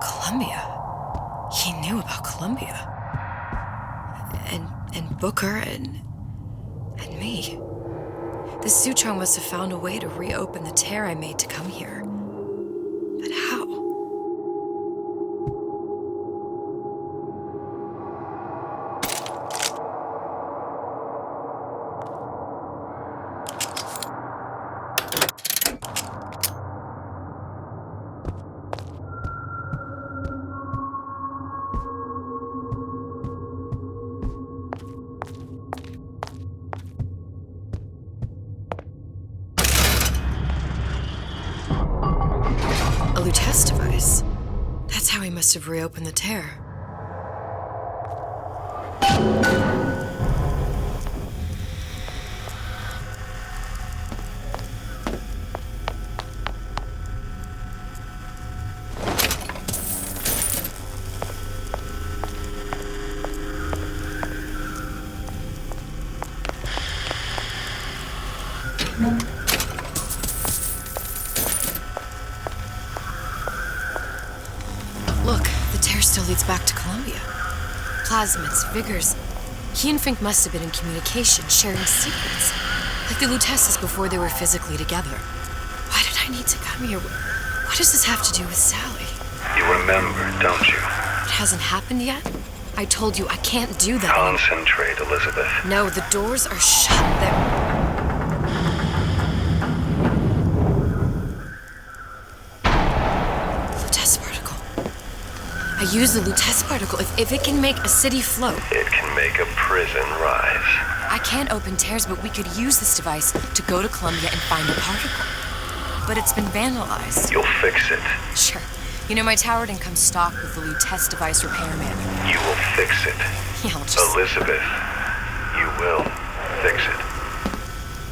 Columbia. He knew about Columbia. And Booker and me. The Suchong must have found a way to reopen the tear I made to come here. But how? A Lutece device. That's how he must have reopened the tear. Look, the tear still leads back to Columbia. Plasmids, Vigors. He and Fink must have been in communication, sharing secrets. Like the Lutesses before they were physically together. Why did I need to come here? What does this have to do with Sally? You remember, don't you? It hasn't happened yet? I told you I can't do that. Concentrate, Elizabeth. No, the doors are shut. They're... Lutece particle. I use the Lutece particle. If it can make a city float. It can make a prison rise. I can't open tears, but we could use this device to go to Columbia and find a particle. But it's been vandalized. You'll fix it. Sure. You know, my tower didn't come stocked with the Lutece device repair manual. You will fix it. Yeah, I'll just... Elizabeth, you will fix it.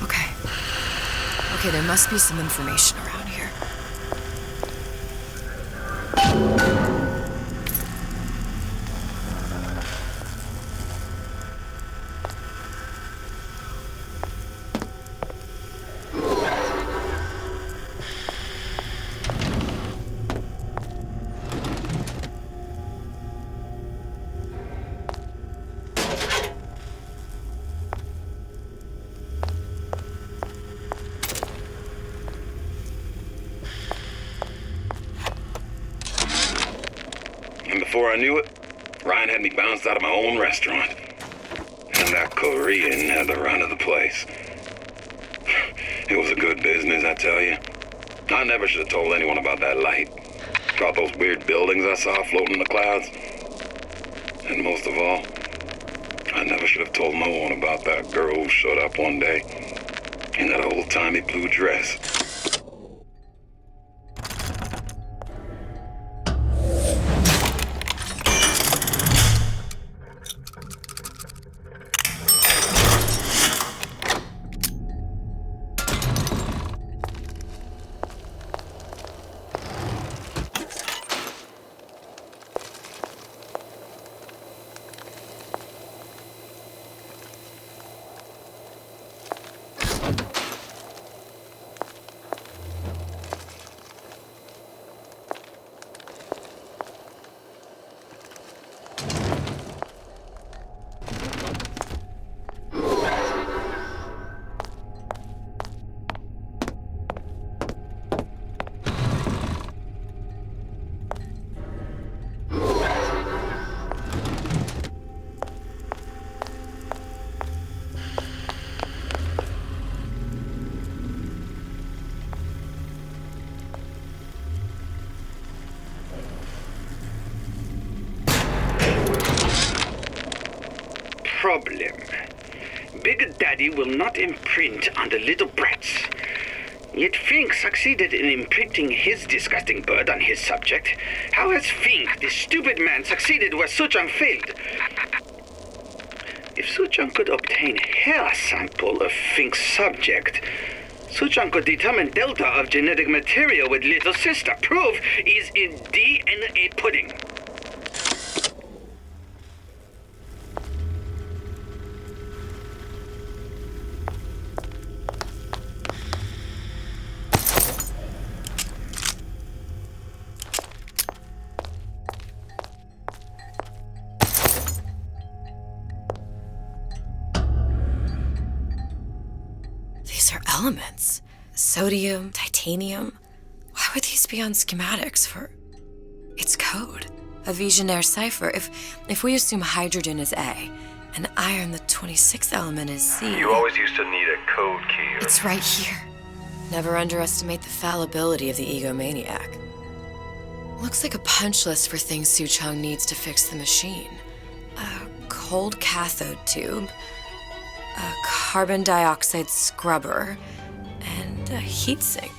Okay. Okay, there must be some information around here. And before I knew it, Ryan had me bounced out of my own restaurant. And that Korean had the run of the place. It was a good business, I tell you. I never should have told anyone about that light. About those weird buildings I saw floating in the clouds. And most of all, I never should have told no one about that girl who showed up one day in that old-timey blue dress. Problem. Big Daddy will not imprint on the little brats. Yet Fink succeeded in imprinting his disgusting bird on his subject. How has Fink, this stupid man, succeeded where Suchong failed? If Suchong could obtain hair sample of Fink's subject, Suchong could determine delta of genetic material with little sister. Proof is in DNA pudding. elements. Sodium, titanium. Why would these be on schematics for... It's code. A Visionaire cipher. If we assume hydrogen is A, and iron, the 26th element, is C... You always used to need a code key. It's right here. Never underestimate the fallibility of the egomaniac. Looks like a punch list for things Suchong needs to fix the machine. A cold cathode tube, a carbon dioxide scrubber, and a heatsink.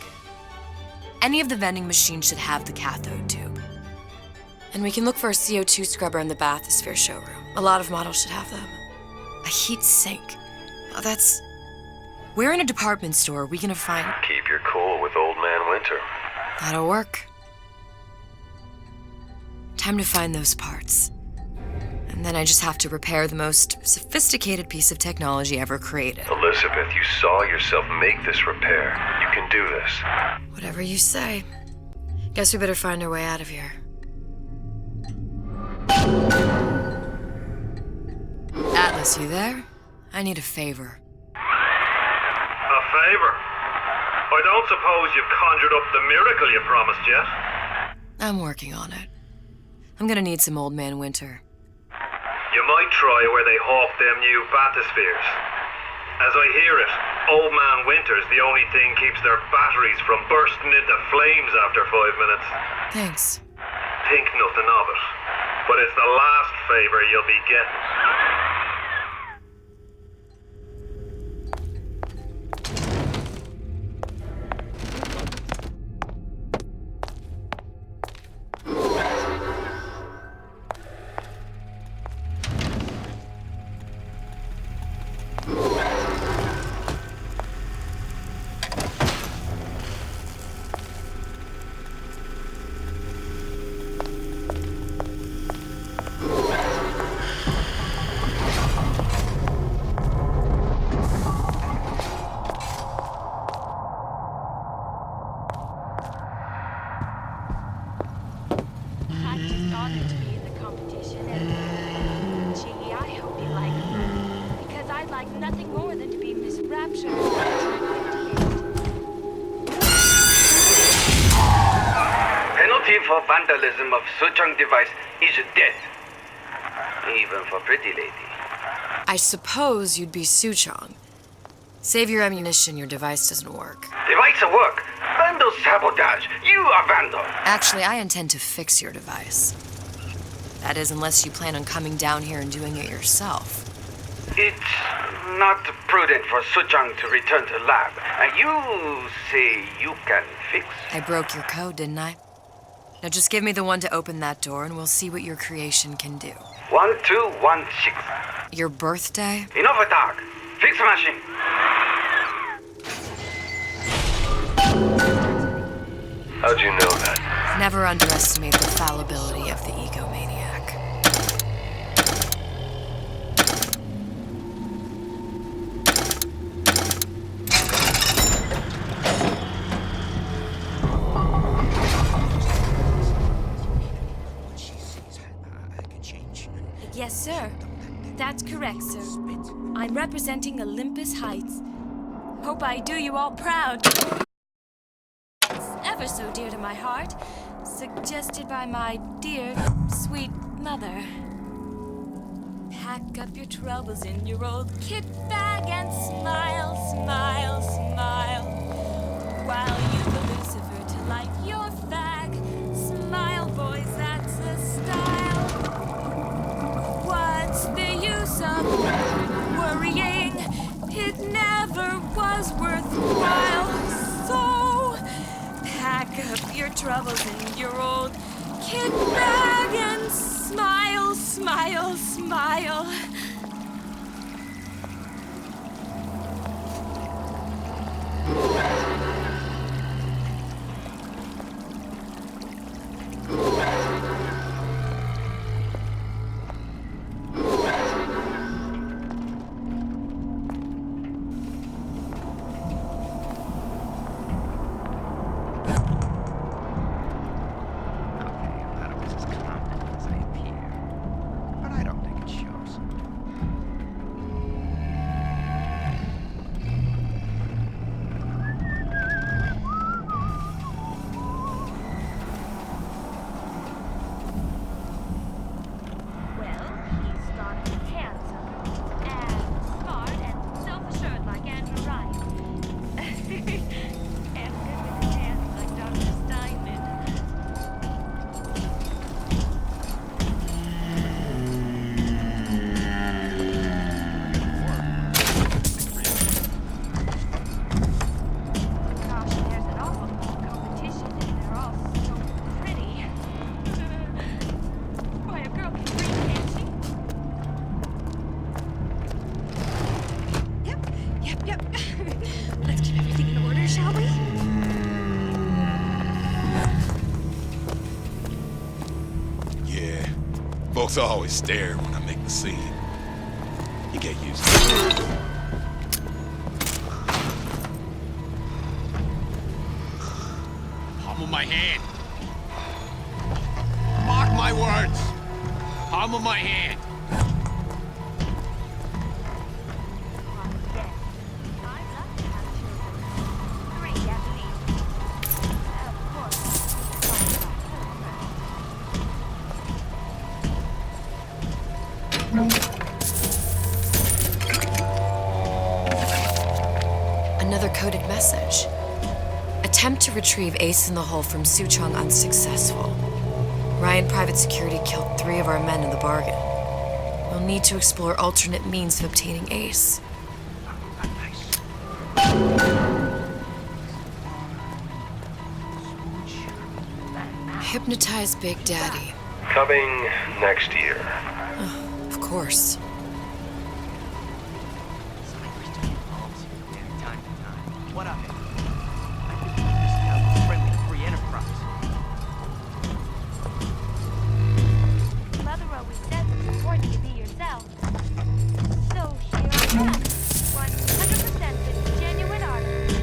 Any of the vending machines should have the cathode tube. And we can look for a CO2 scrubber in the bathysphere showroom. A lot of models should have them. A heat sink. Oh, that's... Where in a department store are we gonna find... Keep your cool with Old Man Winter. That'll work. Time to find those parts. And then I just have to repair the most sophisticated piece of technology ever created. Elizabeth, you saw yourself make this repair. You can do this. Whatever you say. Guess we better find our way out of here. Atlas, you there? I need a favor. A favor? I don't suppose you've conjured up the miracle you promised yet? I'm working on it. I'm gonna need some Old Man Winter. You might try where they hawk them new bathyspheres. As I hear it, Old Man Winter's the only thing keeps their batteries from bursting into flames after 5 minutes. Thanks. Think nothing of it. But it's the last favor you'll be getting. Nothing more than to be Miss Rapture. Penalty for vandalism of Suchong device is death. Even for pretty lady. I suppose you'd be Suchong. Save your ammunition, your device doesn't work. Device at work. Vandal sabotage. You are vandal. Actually, I intend to fix your device. That is, unless you plan on coming down here and doing it yourself. It's not prudent for Suchong to return to lab. And you say you can fix? I broke your code, didn't I? Now just give me the one to open that door and we'll see what your creation can do. 1216. Your birthday? Enough attack. Fix the machine. How'd you know that? Never underestimate the fallibility of the egomaniac. Yes, sir. That's correct, sir. I'm representing Olympus Heights. Hope I do you all proud. It's ever so dear to my heart. Suggested by my dear, sweet mother. Pack up your troubles in your old kit bag and smile, smile, smile. While you've a Lucifer to light your fag. Smile, boys, that's the style. What's the use of worrying? It never was worthwhile. So pack up your troubles in your old kit bag and smile, smile, smile. Not as common as I appear, but I don't think it shows. Folks always stare when I make the scene. You get used to it. Palm of my hand. Mark my words. Palm of my hand. Another coded message. Attempt to retrieve Ace in the Hole from Suchong unsuccessful. Ryan Private Security killed 3 of our men in the bargain. We'll need to explore alternate means of obtaining Ace. Hypnotize Big Daddy. Coming next year. Of course. What up? Friendly free enterprise. Mother always says it's important to be yourself. So here I am, 100% the genuine artist.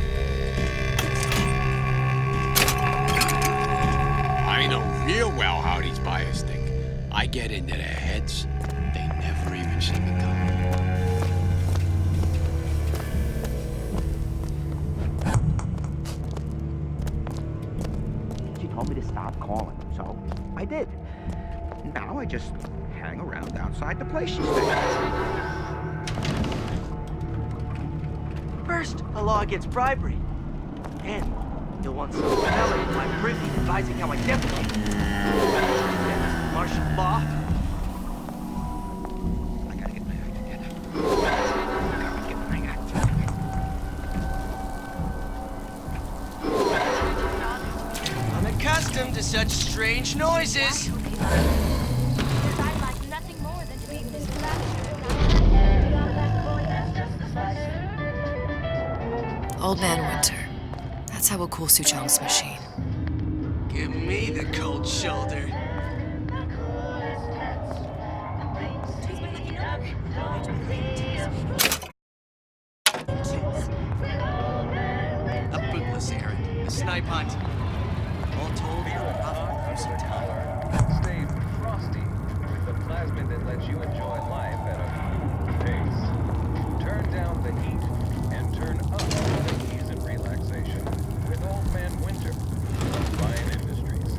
I know real well how these buyers think. I get into their heads. They never even see me coming. She told me to stop calling, so I did. Now I just hang around outside the place she stays. First, a law against bribery. Then, you'll want some fella in my privy advising how I defecate. Then, martial law. I gotta get my act together. Gotta get my act together. I'm accustomed to such strange noises. Because I'd like nothing more than to be Old Man Winter. That's how we'll cool Suchong's machine. Give me the cold shoulder. A bootless errand, a snipe hunt. All told, a gruesome time. Stay frosty with the plasmid that lets you enjoy life at a pace. Turn down the heat and turn up the ease and relaxation with Old Man Winter. Ryan Industries.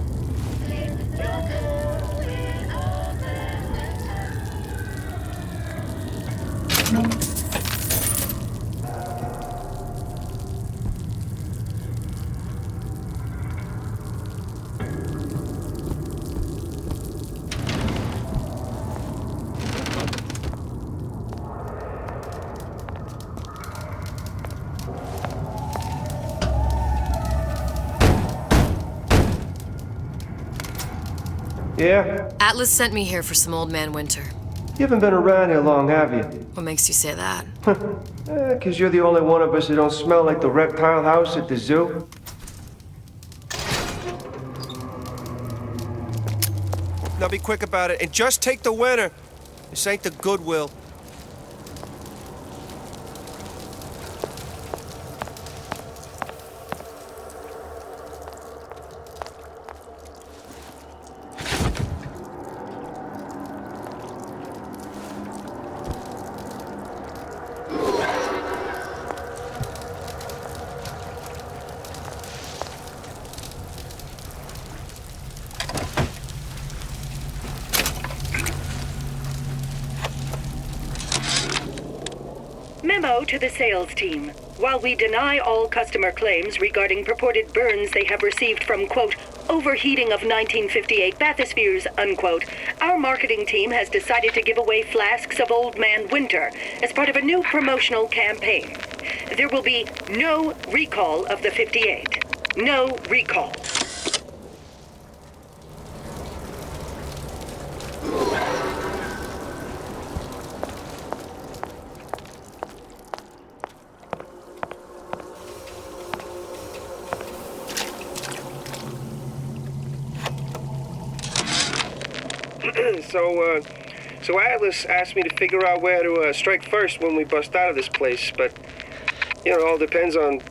Yeah? Atlas sent me here for some Old Man Winter. You haven't been around here long, have you? What makes you say that? 'Cause you're the only one of us who don't smell like the reptile house at the zoo. Now be quick about it, and just take the winner. This ain't the Goodwill. Memo to the sales team. While we deny all customer claims regarding purported burns they have received from, quote, overheating of 1958 bathyspheres, unquote, our marketing team has decided to give away flasks of Old Man Winter as part of a new promotional campaign. There will be no recall of the 58. No recall. So Atlas asked me to figure out where to strike first when we bust out of this place, but, it all depends on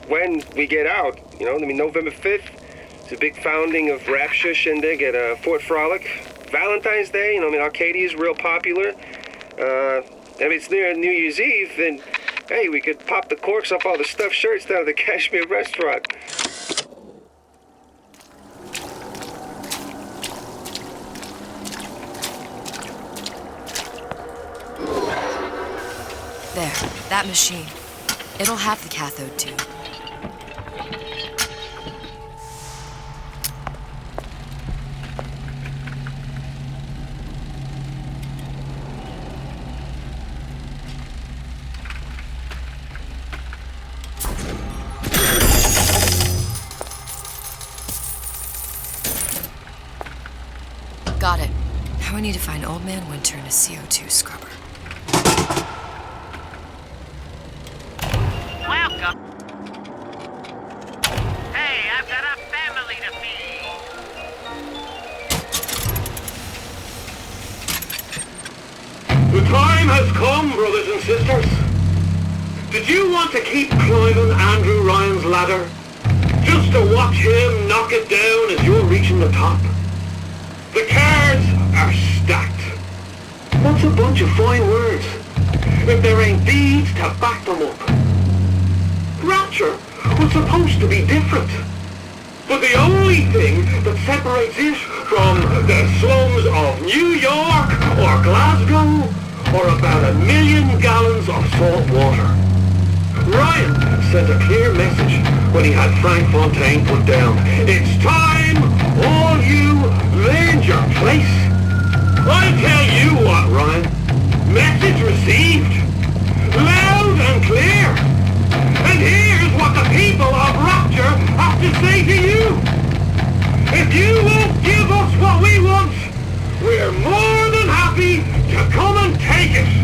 when we get out, November 5th, it's a big founding of Rapture Shindig at Fort Frolic. Valentine's Day, Arcadia's real popular. It's near New Year's Eve, then, hey, we could pop the corks off all the stuffed shirts down at the Kashmir restaurant. There, that machine. It'll have the cathode tube. Got it. Now we need to find Old Man Winter and a CO2 scrubber. Welcome. Hey, I've got a family to feed. The time has come, brothers and sisters. Did you want to keep climbing Andrew Ryan's ladder? Just to watch him knock it down as you're reaching the top? The cards are stacked. What's a bunch of fine words if there ain't deeds to back them up? Rapture was supposed to be different. But the only thing that separates it from the slums of New York or Glasgow or about 1 million gallons of salt water. Ryan sent a clear message when he had Frank Fontaine put down. It's time all you learned your place. I tell you what, Ryan. Message received. Loud and clear. And here's what the people of Rapture have to say to you. If you won't give us what we want, we're more than happy to come and take it.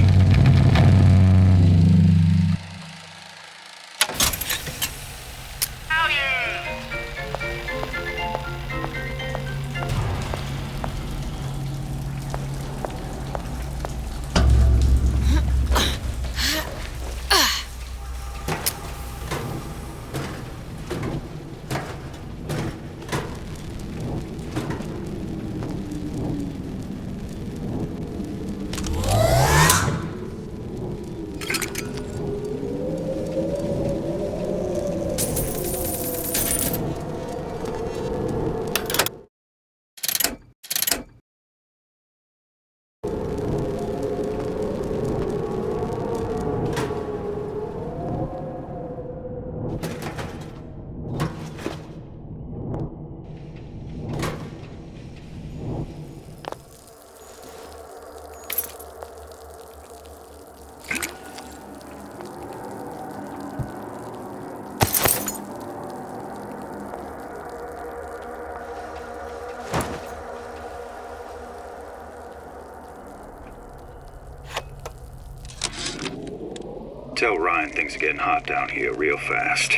Tell Ryan things are getting hot down here real fast.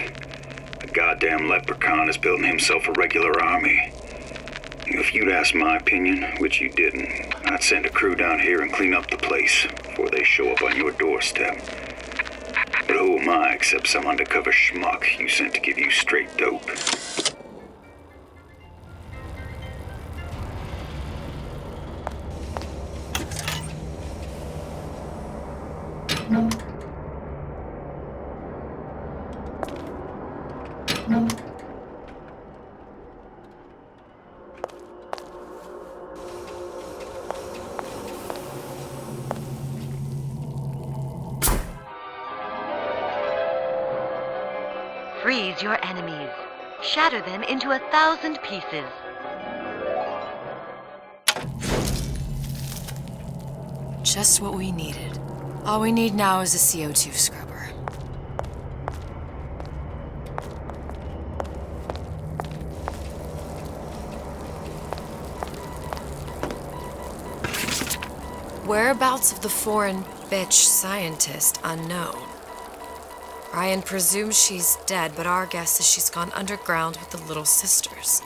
The goddamn leprechaun is building himself a regular army. If you'd asked my opinion, which you didn't, I'd send a crew down here and clean up the place before they show up on your doorstep. But who am I except some undercover schmuck you sent to give you straight dope? Freeze your enemies. Shatter them into 1,000 pieces. Just what we needed. All we need now is a CO2 scrubber. Whereabouts of the foreign bitch scientist unknown. Ryan presumes she's dead, but our guess is she's gone underground with the Little Sisters.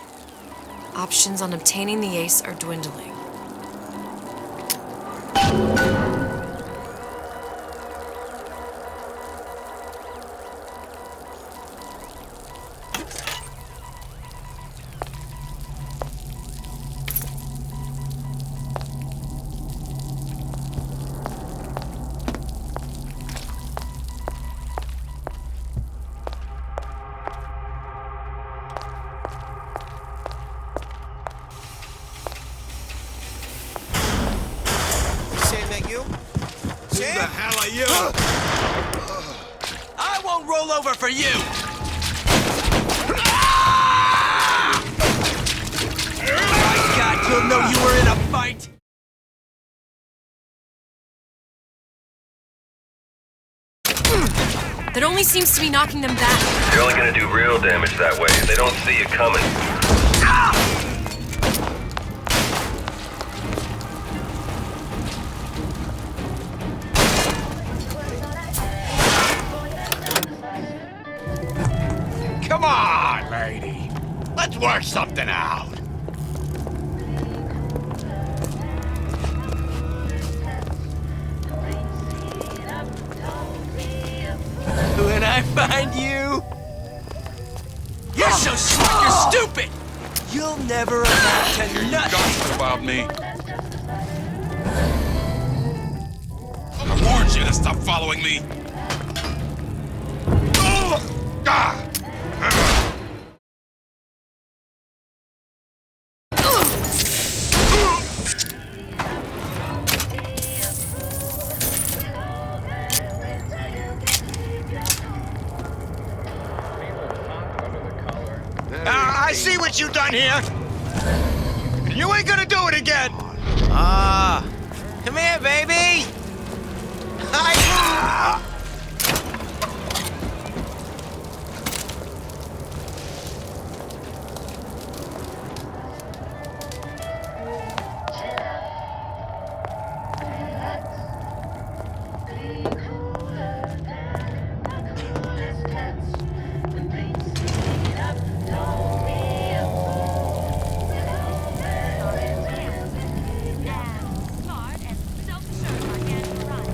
Options on obtaining the ace are dwindling. Who the hell are you? I won't roll over for you! My God, you'll know you were in a fight! That only seems to be knocking them back. You're only gonna do real damage that way. They don't see you coming. Come on, lady. Let's work something out. When I find you... You're so smart, you're stupid! You'll never amount to nothing! Gossip about me. I warned you to stop following me. I see what you done here! You ain't gonna do it again! Come here, baby! Hi! Smart and self-assured like Andrew Ryan.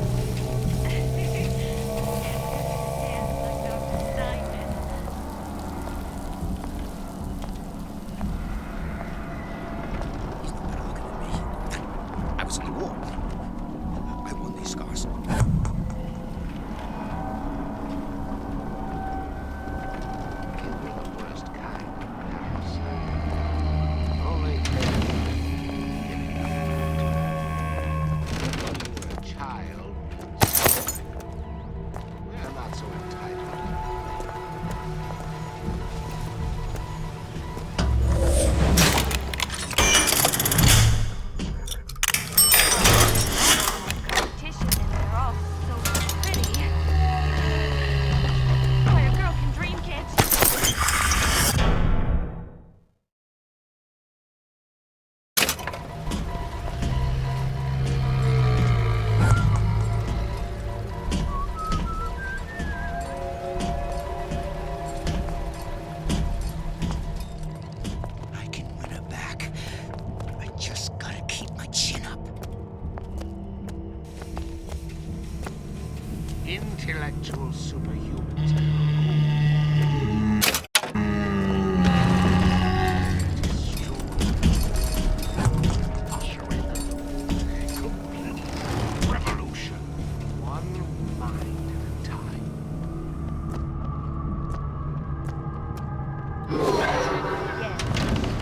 Intellectual superhumans. Ushering a complete revolution. One mind at a time. Yes,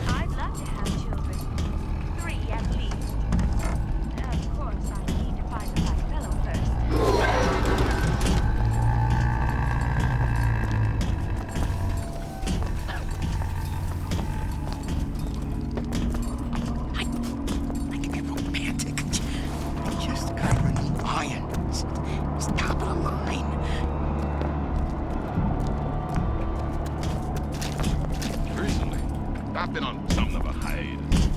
I'd love to have children. 3 at least. Of course, I need to find the right fellow first. I can be romantic. Just gotta remove iron. It's top of the line. Recently, I've been on something of a hiatus.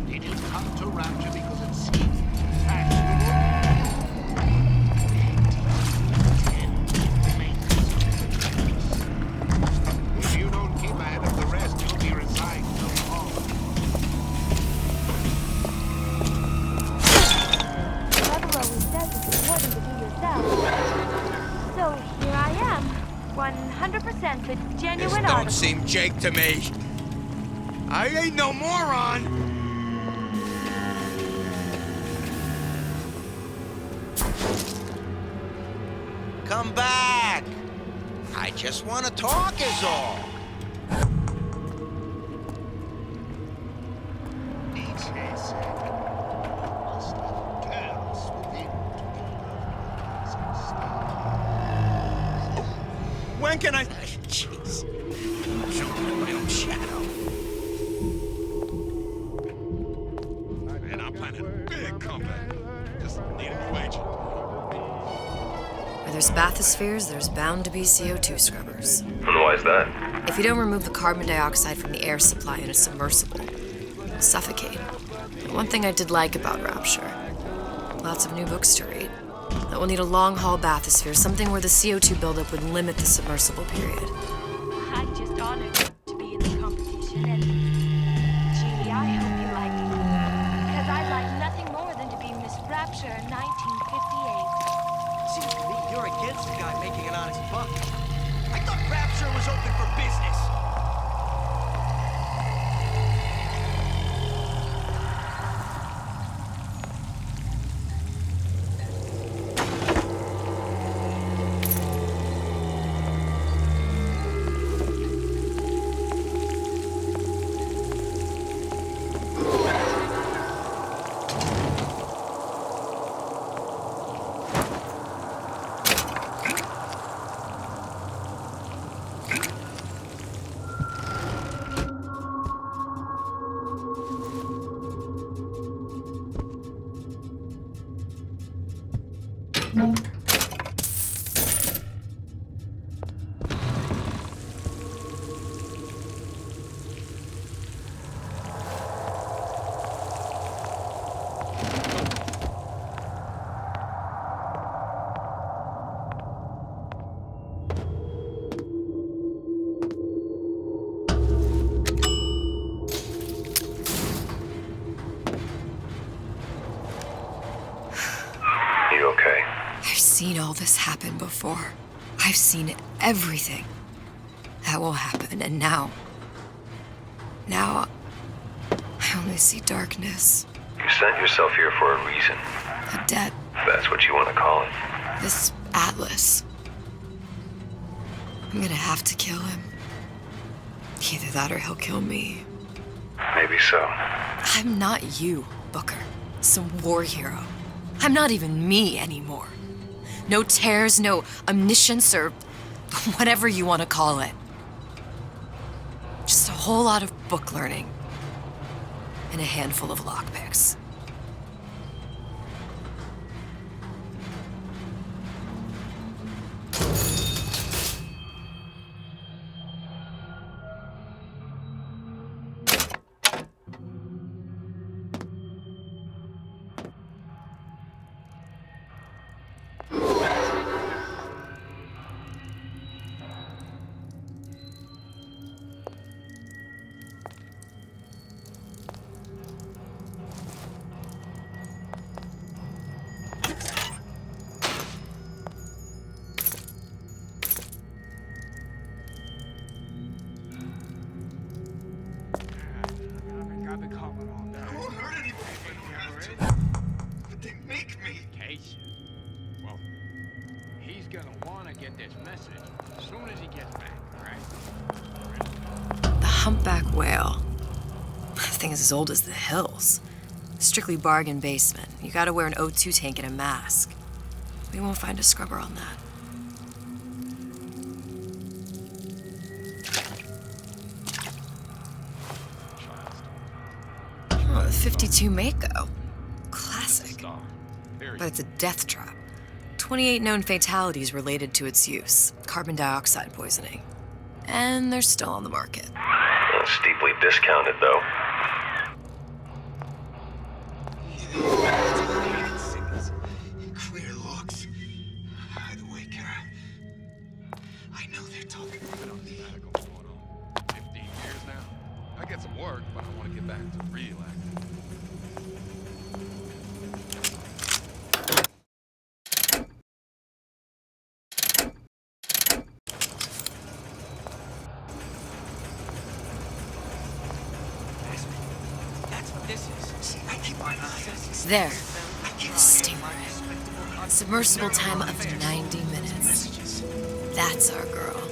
Did you come to Rapture because it seemed fashionable? If you don't keep ahead of the rest, you'll be resigned no more. Mother always says it's important to be yourself. So here I am, 100% the This genuine don't article. seem Jake to me. I ain't no moron. Come back. I just want to talk is all. Each has When can I... Jeez. Showing my own shadow. Man, I'm planning a big comeback. Just need a new agent. Where there's bathyspheres, there's bound to be CO2 scrubbers. And why is that? If you don't remove the carbon dioxide from the air supply in a submersible, you'll suffocate. One thing I did like about Rapture, lots of new books to read. That will need a long-haul bathysphere, something where the CO2 buildup would limit the submersible period. I'm just honored to be in the competition, and gee, I hope you like it. Because I'd like nothing more than to be Miss Rapture in 1958. Seems to me you're against the guy making an honest buck. I thought Rapture was open for business. You okay? I've seen all this happen before. I've seen everything that will happen, and now I only see darkness. You sent yourself here for a reason. A debt. If that's what you want to call it. This Atlas. I'm gonna have to kill him. Either that or he'll kill me. Maybe so. I'm not you, Booker. Some war hero. I'm not even me anymore. No tears, no omniscience, or whatever you want to call it. Just a whole lot of book learning. And a handful of lockpicks. Humpback whale. The thing is as old as the hills. Strictly bargain basement. You gotta wear an O2 tank and a mask. We won't find a scrubber on that. Oh, the 52 Mako. Classic. But it's a death trap. 28 known fatalities related to its use. Carbon dioxide poisoning. And they're still on the market. Steeply discounted, though. Clear looks. By the way, Kara, I know they're talking about me. 15 years now. I get some work, but I want to get back to real acting. There. Stingray. Submersible time of 90 minutes. That's our girl.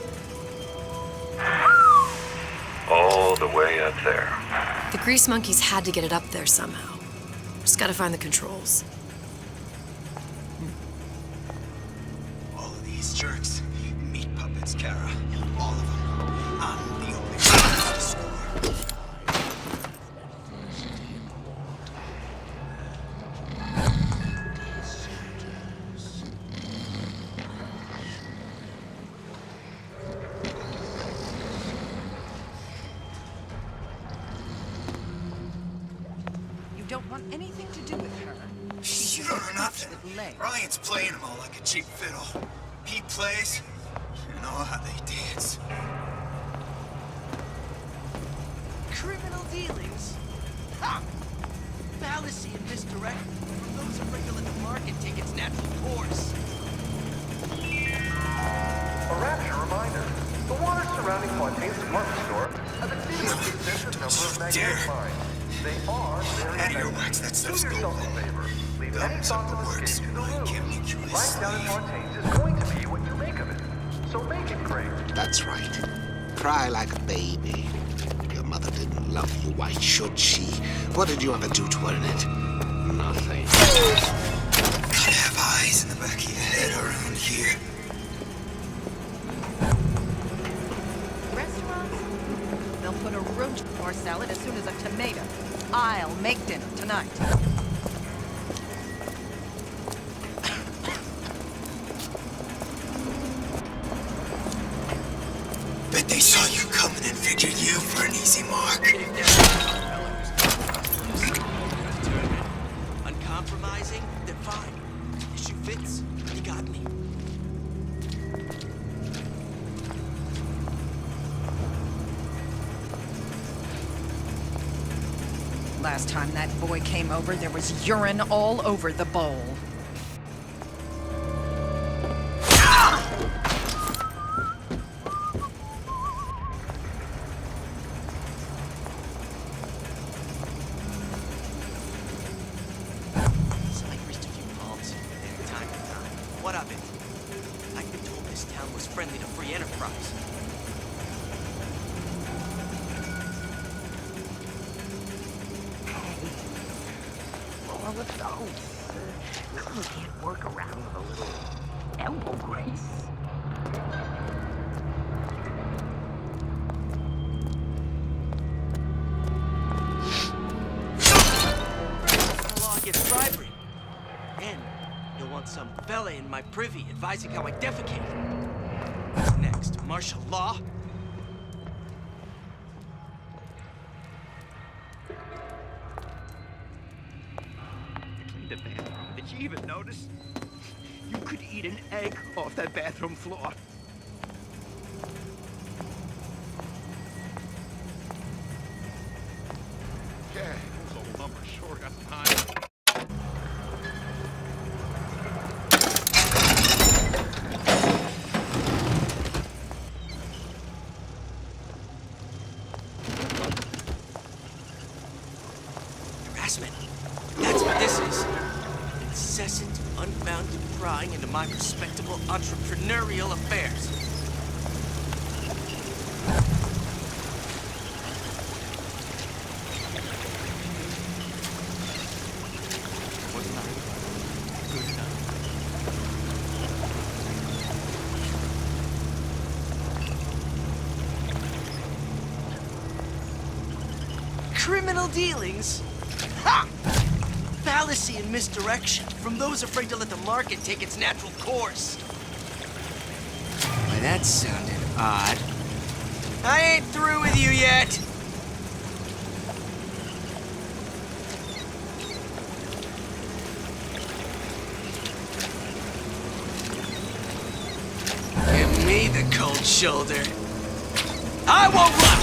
All the way up there. The grease monkeys had to get it up there somehow. Just gotta find the controls. All of these jerks, meat puppets. restaurants, Kara. All of them. I'm the only one to score. You don't want anything to do with her. You don't know nothing. Ryan's playing them all like a cheap fiddle. He plays, you know how they dance. Criminal dealings? Ha! Fallacy and misdirection from those afraid to let the market take its natural course. A rapture reminder. The water surrounding Fontaine's department store has exceeded the extensive number of magnetic mines. They are very Out of your wax, that stuff's Do yourself golden. a favor. Leave any Thumbs thoughts up of works. escape to the I room. can't make you a Life down in slave. Fontaine's is going to be what you make of it. So make it great. That's right. Cry like a baby. Your mother didn't love you. Why should she? What did you ever do to earn it? Nothing. Gotta have eyes in the back of your head around here. Restaurants? They'll put a roach or salad as soon as a tomato. I'll make dinner tonight. Bet they saw you coming and figured you for an easy mark. Uncompromising? Then fine. Issue fits. You got me. Last time that boy came over, there was urine all over the bowl. Snipers took you palms here and there, time to time. What of it? I've been told this town was friendly to free enterprise. All of those. You can't work around with a little elbow grease. Law against bribery. And you'll want some fella in my privy advising how I defecate. What's next? Martial law? The bathroom. Did you even notice? You could eat an egg off that bathroom floor. Yeah, those old numbers sure got some high. Harassment. That's what this is. Incessant, unbounded prying into my respectable entrepreneurial affairs. Criminal dealings? Ha! Fallacy and misdirection from those afraid to let the market take its natural course. Why, that sounded odd. I ain't through with you yet. Give me the cold shoulder. I won't run!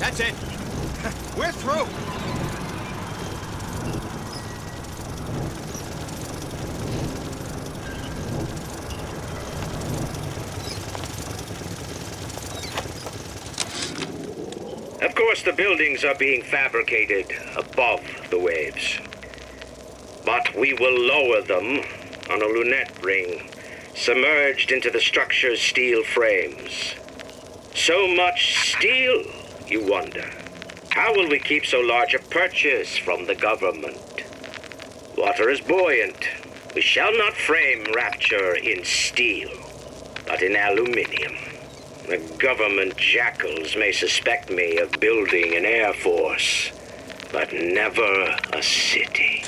That's it. We're through. Of course, the buildings are being fabricated above the waves. But we will lower them on a lunette ring, submerged into the structure's steel frames. So much steel, you wonder. How will we keep so large a purchase from the government? Water is buoyant. We shall not frame Rapture in steel, but in aluminium. The government jackals may suspect me of building an air force, but never a city.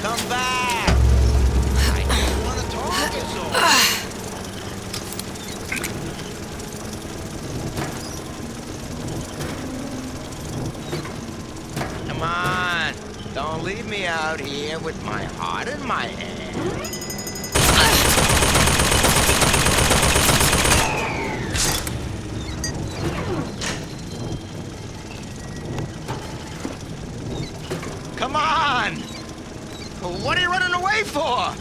Come back! I don't want to talk, it's all. Come on! Don't leave me out here with my heart in my hand. Come on! What are you running away for?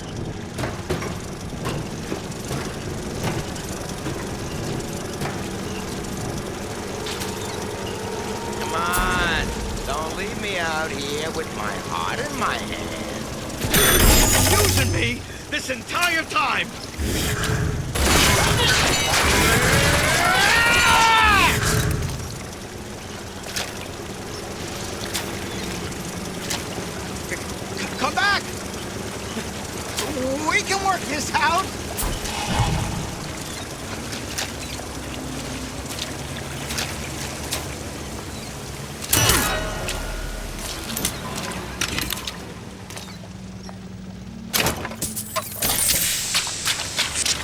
Come on! Don't leave me out here with my heart in my hand. Using me this entire time! Come back! We can work this out!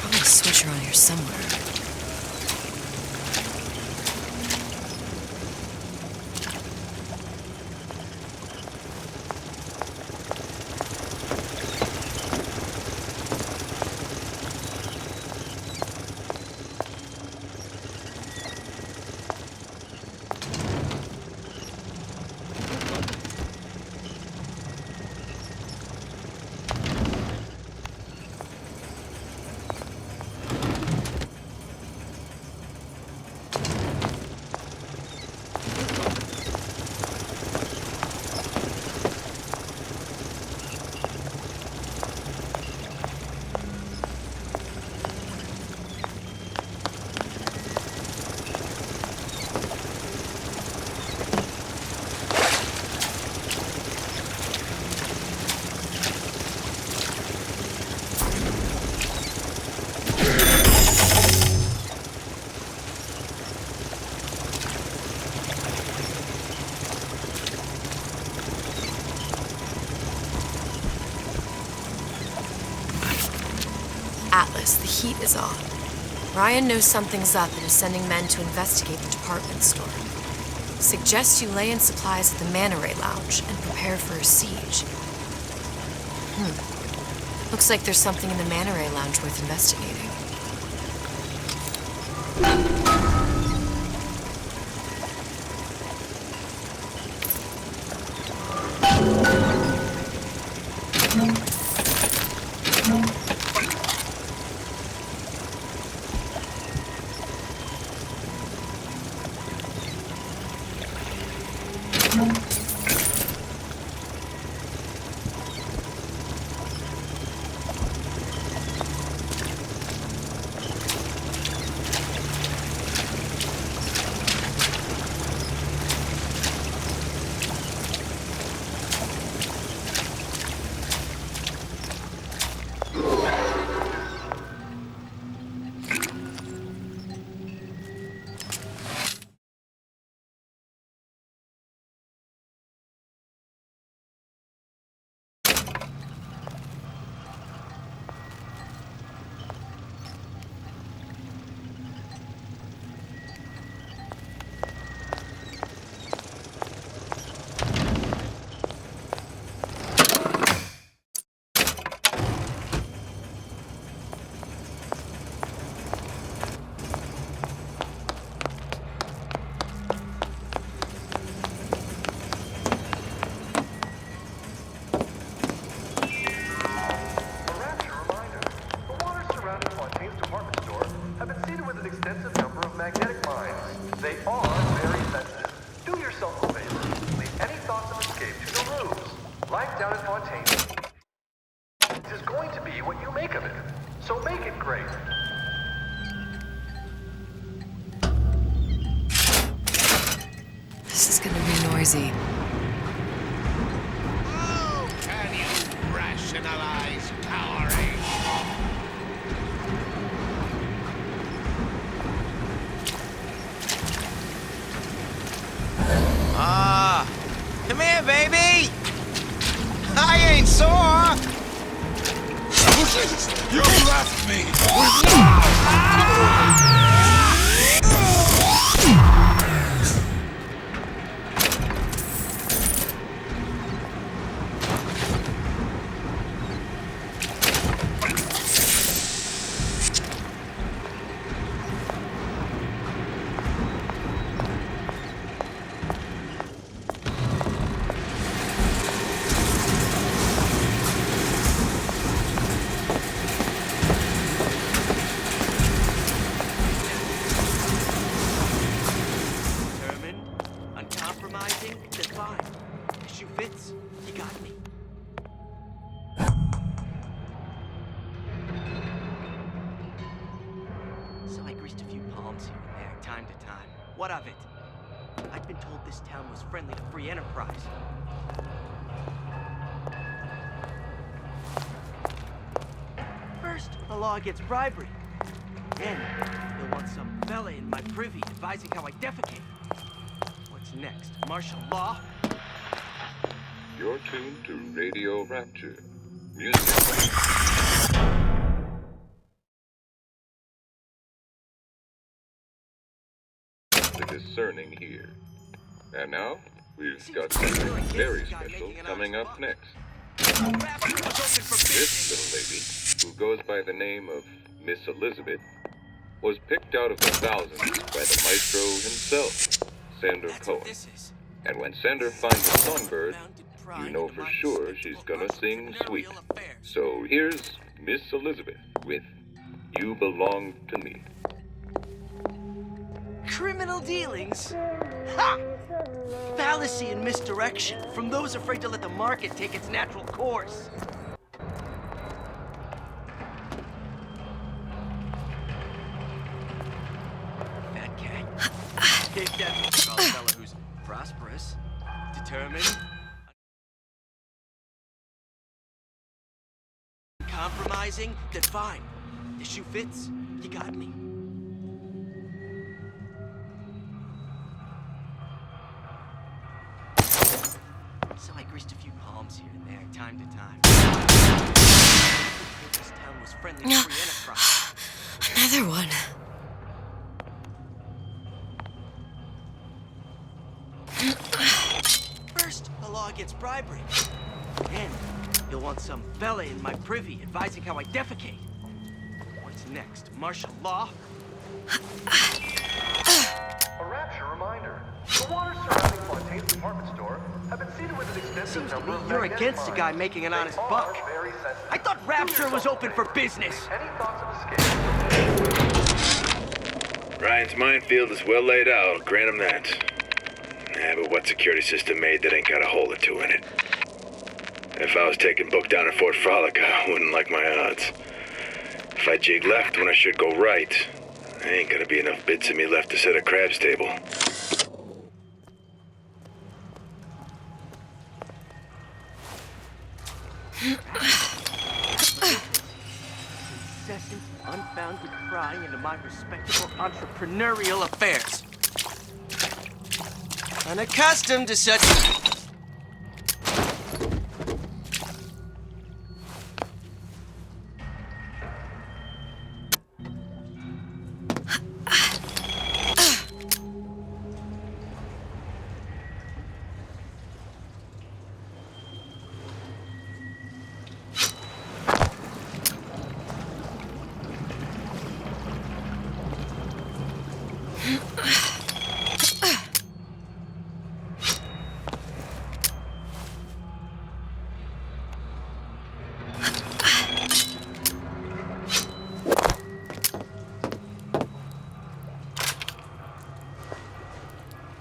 Probably a switch around here somewhere. notice, the heat is on. Ryan knows something's up and is sending men to investigate the department store. Suggests you lay in supplies at the Manta Ray Lounge and prepare for a siege. Looks like there's something in the Manta Ray Lounge worth investigating. This is gonna be noisy. Oh, can you rationalize powering? Come here, baby! I ain't sore! You left me with no... What of it? I'd been told this town was friendly to free enterprise. First, the law gets bribery. Then, you'll want some fella in my privy advising how I defecate. What's next? Martial law? You're tuned to Radio Rapture. Music. The discerning here. And now, we've got something very special coming up next. This little lady, who goes by the name of Miss Elizabeth, was picked out of the thousands by the maestro himself, Sander Cohen. And when Sander finds a songbird, you know for sure she's gonna sing sweet. So here's Miss Elizabeth with You Belong to Me. Criminal dealings? Ha! Fallacy and misdirection from those afraid to let the market take its natural course. Fat cat. Dave definitely call a fella who's prosperous, determined, compromising, then fine. The shoe fits, you got me. So I greased a few palms here and there, time to time. This town was friendly to free enterprise. Another one. First, the law against bribery. Then, you'll want some fella in my privy advising how I defecate. What's next? Martial law? A rapture reminder. The waters surrounding Fontaine's department store have been seeded with an extensive Seems to number me of you're magnetic against a guy mines. making an honest They are buck. very sensitive. I thought Rapture was open for business. Any thoughts of escape? Ryan's minefield is well laid out, I'll grant him that. Yeah, but what security system made that ain't got a hole or two in it? If I was taking book down at Fort Frolic, I wouldn't like my odds. If I jig left when I should go right, there ain't gonna be enough bits of me left to set a crab's table. Incessant, unfounded prying into my respectable entrepreneurial affairs. Unaccustomed to such...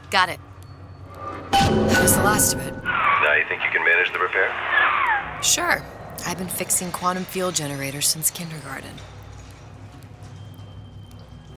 Got it. That was the last of it. Now you think you can manage the repair? Sure. I've been fixing quantum field generators since kindergarten.